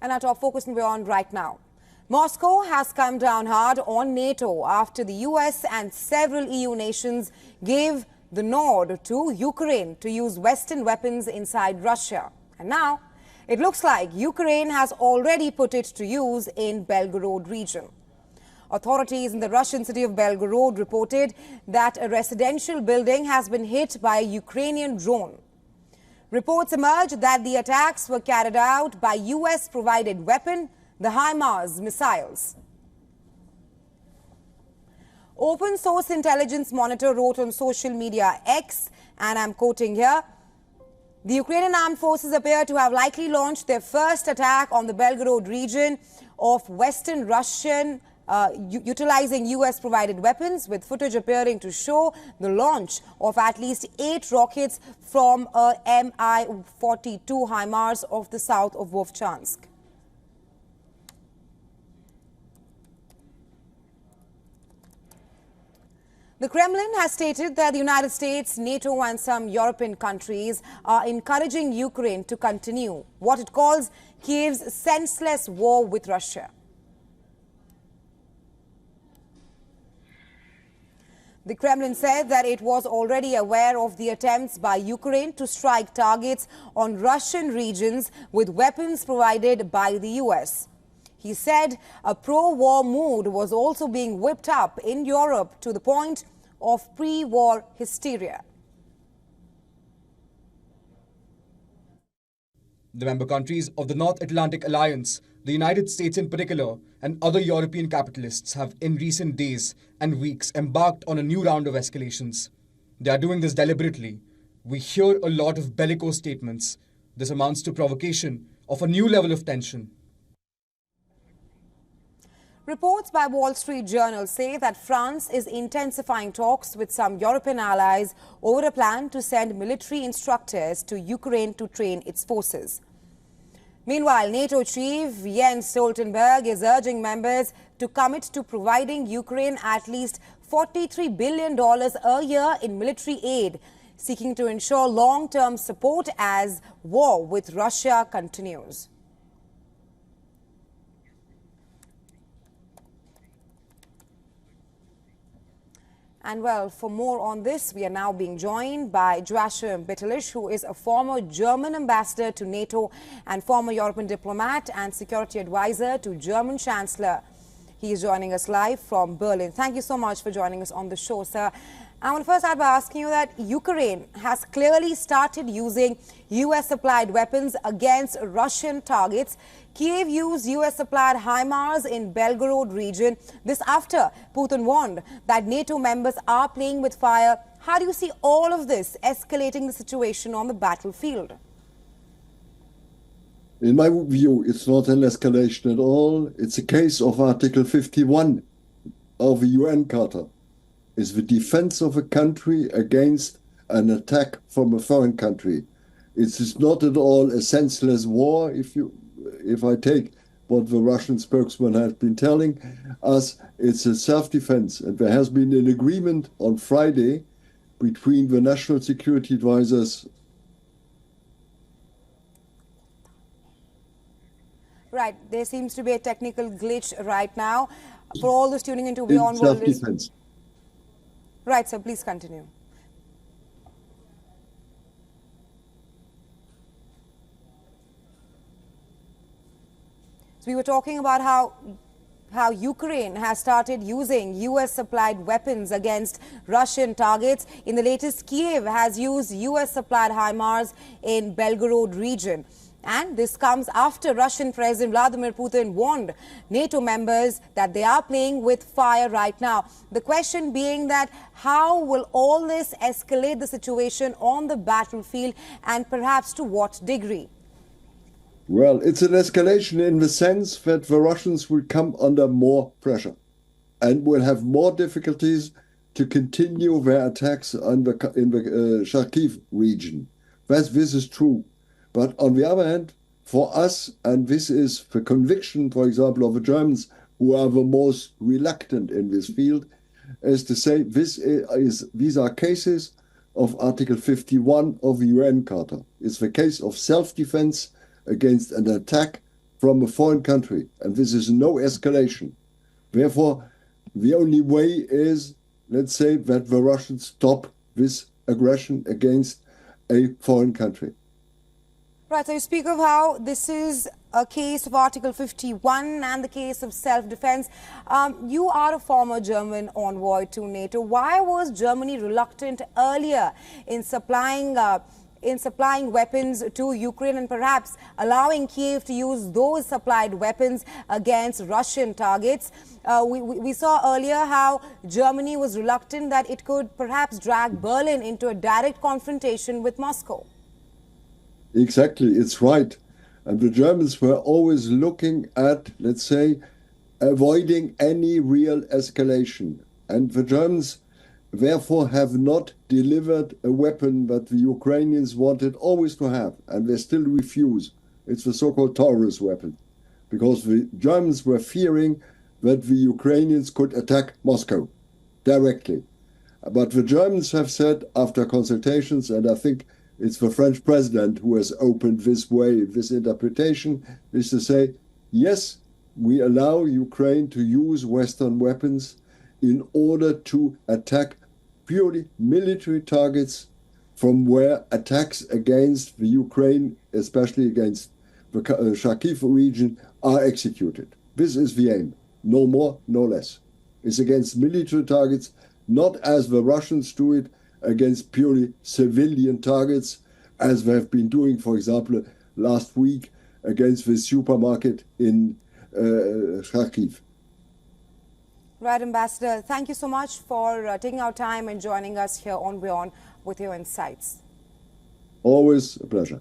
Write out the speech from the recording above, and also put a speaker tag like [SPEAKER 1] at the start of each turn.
[SPEAKER 1] And our top focus and beyond right now. Moscow has come down hard on NATO after the US and several EU nations gave the nod to Ukraine to use Western weapons inside Russia. And now it looks like Ukraine has already put it to use in Belgorod region. Authorities in the Russian city of Belgorod reported that a residential building has been hit by a Ukrainian drone. Reports emerged that the attacks were carried out by US-provided weapon, the HIMARS missiles. Open Source Intelligence Monitor wrote on social media X, and I'm quoting here, the Ukrainian armed forces appear to have likely launched their first attack on the Belgorod region of Western Russian utilizing US-provided weapons, with footage appearing to show the launch of at least 8 rockets from a Mi-42 HIMARS of the south of Vovchansk. The Kremlin has stated that the United States, NATO and some European countries are encouraging Ukraine to continue what it calls Kiev's senseless war with Russia. The Kremlin said that it was already aware of the attempts by Ukraine to strike targets on Russian regions with weapons provided by the US. He said a pro-war mood was also being whipped up in Europe to the point of pre-war hysteria.
[SPEAKER 2] The member countries of the North Atlantic Alliance, the United States in particular, and other European capitalists have in recent days and weeks embarked on a new round of escalations. They are doing this deliberately. We hear a lot of bellicose statements. This amounts to provocation of a new level of tension.
[SPEAKER 1] Reports by Wall Street Journal say that France is intensifying talks with some European allies over a plan to send military instructors to Ukraine to train its forces. Meanwhile, NATO chief Jens Stoltenberg is urging members to commit to providing Ukraine at least $43 billion a year in military aid, seeking to ensure long-term support as war with Russia continues. And well, for more on this, we are now being joined by Joachim Bitterlich, who is a former German ambassador to NATO and former European diplomat and security advisor to German Chancellor. He is joining us live from Berlin. Thank you so much for joining us on the show, sir. I want to first start by asking you that Ukraine has clearly started using US-supplied weapons against Russian targets. Kiev used US-supplied HIMARS in Belgorod region. This after Putin warned that NATO members are playing with fire. How do you see all of this escalating the situation on the battlefield?
[SPEAKER 3] In my view, it's not an escalation at all. It's a case of Article 51 of the UN Charter. It's the defense of a country against an attack from a foreign country. It is not at all a senseless war. If I take what the Russian spokesman has been telling us, it's a self-defense. And there has been an agreement on Friday between the national security advisors.
[SPEAKER 1] Right. There seems to be a technical glitch right now. For all those tuning into WION The World.
[SPEAKER 3] Self-defense.
[SPEAKER 1] Right, sir. Please continue. So we were talking about how Ukraine has started using US-supplied weapons against Russian targets. In the latest, Kiev has used US-supplied HIMARS in Belgorod region. And this comes after Russian President Vladimir Putin warned NATO members that they are playing with fire right now. The question being that how will all this escalate the situation on the battlefield, and perhaps to what degree?
[SPEAKER 3] Well, it's an escalation in the sense that the Russians will come under more pressure and will have more difficulties to continue their attacks in the Kharkiv region. This is true. But on the other hand, for us, and this is the conviction, for example, of the Germans, who are the most reluctant in this field, is to say these are cases of Article 51 of the UN Charter. It's the case of self-defense against an attack from a foreign country, and this is no escalation. Therefore, the only way is, let's say, that the Russians stop this aggression against a foreign country.
[SPEAKER 1] Right, so you speak of how this is a case of Article 51 and the case of self-defense. You are a former German envoy to NATO. Why was Germany reluctant earlier in supplying weapons to Ukraine and perhaps allowing Kiev to use those supplied weapons against Russian targets? We saw earlier how Germany was reluctant that it could perhaps drag Berlin into a direct confrontation with Moscow.
[SPEAKER 3] Exactly, it's right. And the Germans were always looking at, let's say, avoiding any real escalation. And the Germans, therefore, have not delivered a weapon that the Ukrainians wanted always to have, and they still refuse. It's the so-called Taurus weapon, because the Germans were fearing that the Ukrainians could attack Moscow directly. But the Germans have said, after consultations, and I think it's the French president who has opened this way, this interpretation, is to say, yes, we allow Ukraine to use Western weapons in order to attack purely military targets from where attacks against the Ukraine, especially against the Kharkiv region, are executed. This is the aim, no more, no less. It's against military targets, not as the Russians do it, against purely civilian targets, as they have been doing, for example, last week against the supermarket in Kharkiv.
[SPEAKER 1] Right, Ambassador. Thank you so much for taking our time and joining us here on WION with your insights.
[SPEAKER 3] Always a pleasure.